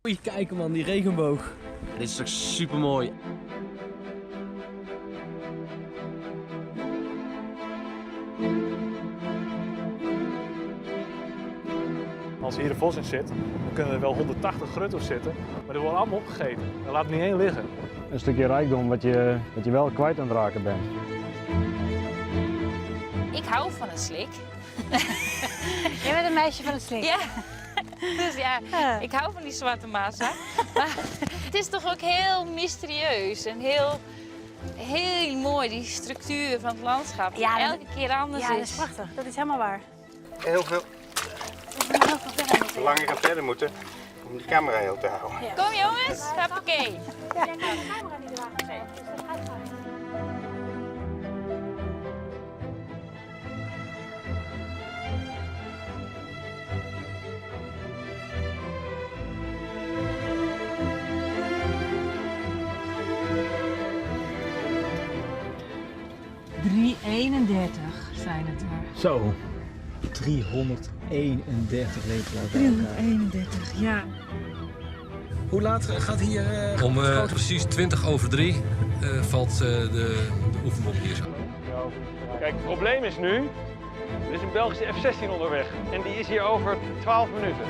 Moet je kijken man, die regenboog. Dit is toch super mooi. Als hier de vos in zit, dan kunnen er wel 180 gruttels zitten, maar die worden allemaal opgegeten. Dan laat er niet één liggen. Een stukje rijkdom wat je wel kwijt aan het raken bent. Ik hou van een slik. Jij bent een meisje van het slik. Ja. Dus ja, ik hou van die zwarte massa. Maar het is toch ook heel mysterieus en heel mooi, die structuur van het landschap. Die elke keer anders Ja, dat is prachtig. Dat is helemaal waar. Heel veel. Hoe lang ik aan verder moeten om die camera heel te houden. Ja. Kom jongens, hoppakee. Ja. De camera niet eraan gezet, dus dat gaat fijn. zijn het er. Zo. 331 lepelaars. 331, ja. Hoe laat gaat hier... Om precies 3:20 valt de oefenbom hier zo. Kijk, het probleem is nu, er is een Belgische F-16 onderweg en die is hier over 12 minuten.